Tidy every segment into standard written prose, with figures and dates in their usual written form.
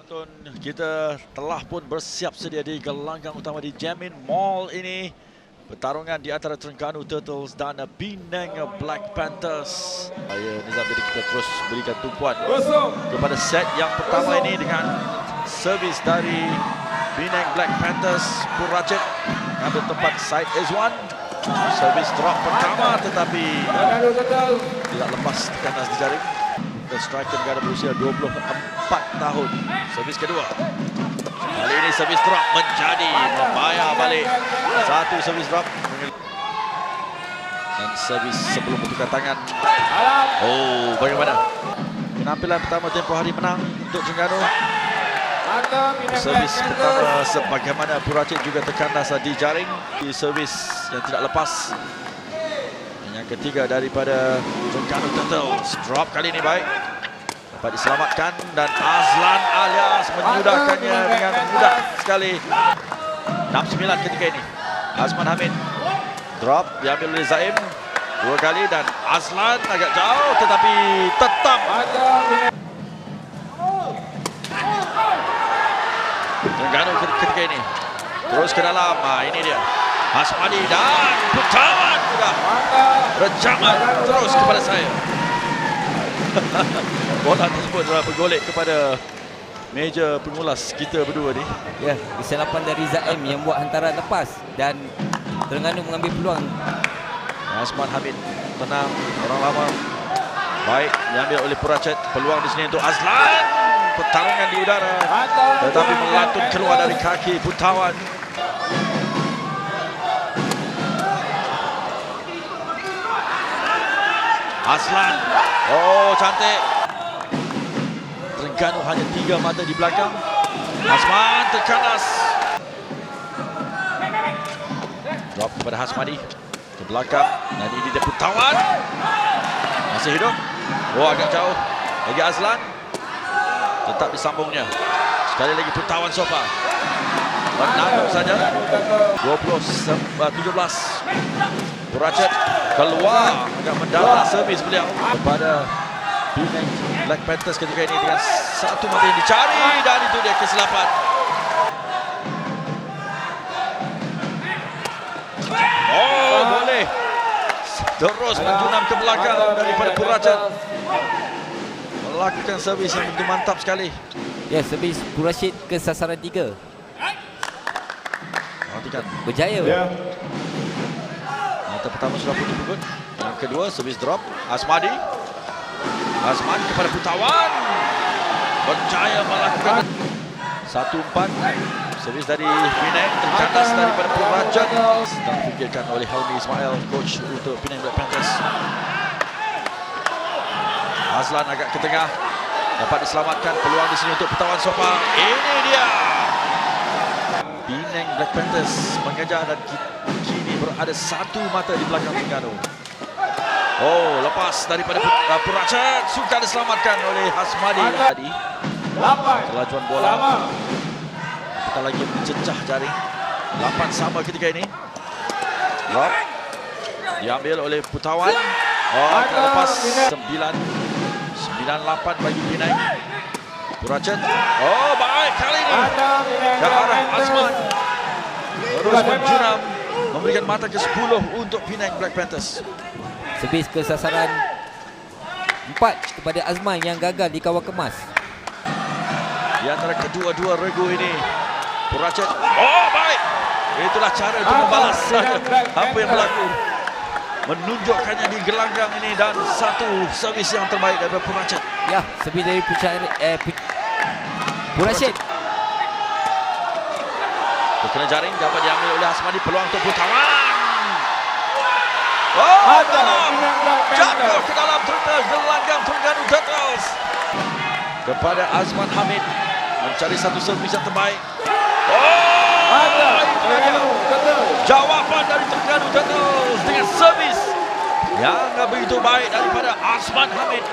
Penonton kita telah pun bersiap sedia di gelanggang utama di Jamin Mall ini. Pertarungan di antara Terengganu Turtles dan Penang Black Panthers. Ya, Nizam, jadi kita terus berikan tumpuan kepada set yang pertama ini dengan servis dari Penang Black Panthers. Pur Rachid ambil tempat Said Izwan. Servis drop pertama tetapi tidak lepas tekanan di jaring. Striker negara berusia 24 tahun. Servis kedua. Kali ini servis drop menjadi membayar balik. Satu servis drop. Dan servis sebelum bertukar tangan. Oh, bagaimana? Penampilan pertama tempoh hari menang untuk Terengganu. Servis pertama sebagaimana Pur Rachid juga terkandas di jaring. Di servis yang tidak lepas. Yang ketiga daripada Terengganu Turtles. Drop kali ini baik. Dapat diselamatkan dan Azlan alias menyudahkannya dengan mudah sekali. 6-9 ketika ini. Azman Hamid. Drop diambil oleh Zaim. Dua kali dan Azlan agak jauh tetapi tetap. Terengganu ketika ini. Terus ke dalam. Ini dia. Hasmadi dan putaran sudah rejaman terus kepada saya. Bola tersebut telah bergolek kepada meja pengulas kita berdua ni. Ya, kesilapan dari Zaim yang buat hantaran lepas dan Terengganu mengambil peluang. Azman Hamid tenang, orang lama. Baik, diambil oleh Pur Rachid. Peluang di sini untuk Azlan. Pertarungan di udara tetapi melantun keluar dari kaki Putawan. Azlan. Oh, cantik. Terengganu hanya 3 mata di belakang. Azman terkandas. Drop kepada Hasmadi. Ke belakang. Dan ini dia Putawan. Masih hidup. Oh, agak jauh. Lagi Azlan. Tetap disambungnya. Sekali lagi Putawan Sofa. Menanggung saja. 20-17. Pur Rachid keluar agak mendarat servis beliau kepada Penang Black Panthers ketika ini dengan satu mata yang dicari dan itu dia kesilapan. Oh, boleh. Terus menjunam ke belakang daripada Pur Rachid. Melakukan servis yang begitu mantap sekali. Ya, servis Pur Rachid ke sasaran 3. Perhatikan. Berjaya. Mata pertama sudah pun dipukul. Yang kedua, servis drop. Hasmadi. Azman kepada Putawan. Berjaya melakukan 1-4. Servis dari Penang terkandas daripada Pur Rachid. Sedang difikirkan oleh Helmi Ismail, coach untuk Penang Black Panthers. Azlan agak ke tengah. Dapat diselamatkan. Peluang di sini untuk Putawan Sofa. Ini dia. Penang Black Panthers mengejar dan kini berada satu mata di belakang Terengganu. Oh, lepas daripada Pur Rachid. Suka diselamatkan oleh Hasmadi. Kelajuan bola. Kita lagi mencecah jaring. 8 sama ketika ini. Drop. Diambil oleh Putawan. Oh, agak lepas. 9-8 bagi Penang. Pur Rachid. Oh, baik kali ini. Ke arah Azman. Terus menjuram. Memberikan mata ke-10 untuk Penang Black Panthers. Servis ke sasaran 4 kepada Azman yang gagal dikawal kemas. Di antara kedua-dua regu ini, Pur Rachid. Oh, baik. Itulah cara untuk membalas apa yang berlaku. Menunjukkannya di gelanggang ini dan satu servis yang terbaik daripada Pur Rachid. Ya, servis dari Pur Rachid. Terkena jaring, dapat diambil oleh Hasmadi. Peluang untuk Putawan. Oh, dalam. Jatuh ke dalam gelanggang Terengganu Turtles. Kepada Azman Hamid. Mencari satu servis yang terbaik. Oh, jawapan dari Terengganu Turtles dengan servis yang begitu baik daripada Azman Hamid.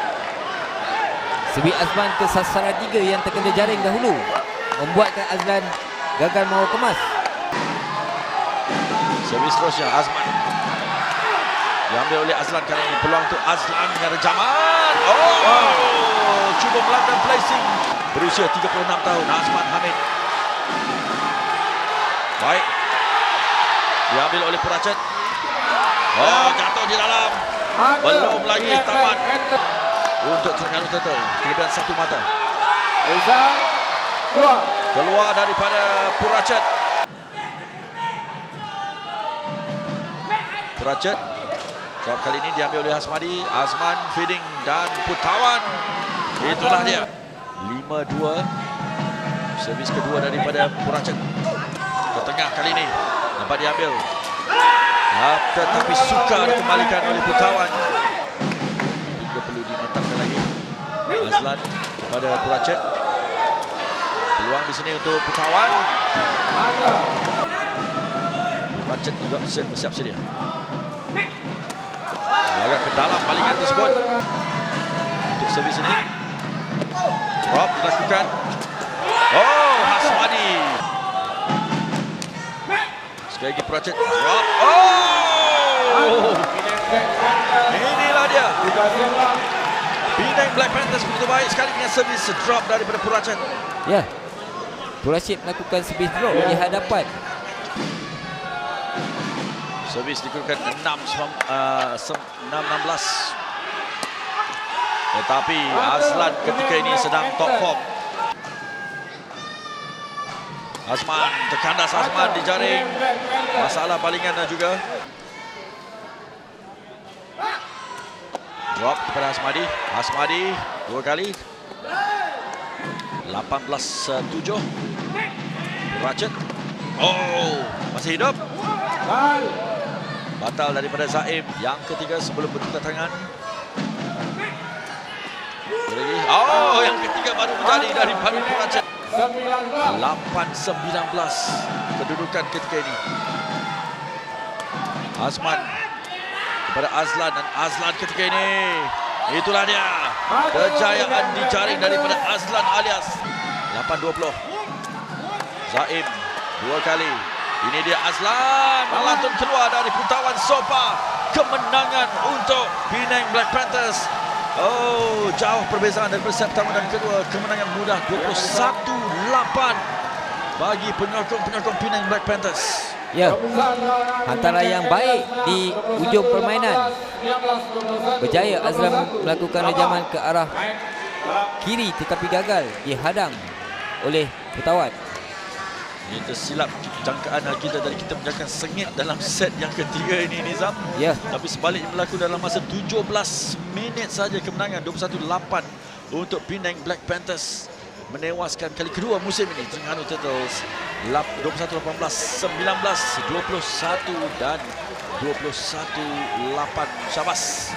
Servis Azman ke sasaran 3 yang terkena jaring dahulu. Membuatkan Azlan gagal mahu kemas. Servis terusnya Azman. Diambil oleh Azlan kali ini. Peluang untuk Azlan dengan rejaman. Oh, cuba melakukan placing. Berusia 36 tahun, Azman Hamid. Baik. Diambil oleh Puracet. Oh, jatuh di dalam. Belum lagi tamat. Untuk Terengganu Turtle. Kelebihan satu mata. Keluar daripada Puracet. Puracet. Drop kali ini diambil oleh Hasmadi. Azman feeding dan putawan. Itulah dia. 5-2. Servis kedua daripada Puracet. Ke tengah kali ini. Dapat diambil. Tetapi suka dikembalikan oleh putawan. Juga perlu dimantapkan lagi. Azlan kepada Puracet. Peluang di sini untuk putawan. Puracet juga bersiap sedia. Agak ke dalam balingan tersebut. Untuk servis ini. Drop dilakukan. Oh, Hasmadi. Sekali lagi Puracet. Drop. Oh! Inilah dia. Penang Black Panthers begitu baik sekali dengan servis drop daripada Puracet. Ya. Puracet melakukan servis drop di hadapan. Servis dikeluarkan 6-16. Tetapi Azlan ketika ini sedang top form. Azman, terkandas Azman di jaring. Masalah balingan juga. Drop kepada Hasmadi. Hasmadi dua kali. 18-7. Puracet. Oh, masih hidup. Batal daripada Zaim. Yang ketiga sebelum bertukar tangan. Oh, yang ketiga baru menjadi daripada Puracet. 8-19 kedudukan ketika ini. Azman kepada Azlan dan Azlan ketika ini. Itulah dia. Kejayaan dijaring daripada Azlan alias 8-20. Zaim dua kali. Ini dia Azlan melantun keluar dari putawan Sopa. Kemenangan untuk Penang Black Panthers. Oh, jauh perbezaan daripada set pertama dan kedua. Kemenangan mudah 21-8 bagi penyokong-penyokong Penang Black Panthers. Ya, hantaran yang baik di ujung permainan. Berjaya Azlan melakukan rejaman ke arah kiri tetapi gagal dihadang oleh putawan. Ini tersilap jangkaan kita dari kita menjangkakan sengit dalam set yang ketiga ini, Nizam. Ya. Tapi sebaliknya berlaku dalam masa 17 minit saja kemenangan 21-8 untuk Penang Black Panthers menewaskan kali kedua musim ini Terengganu Turtles 21-18, 19-21 dan 21-8. Syabas.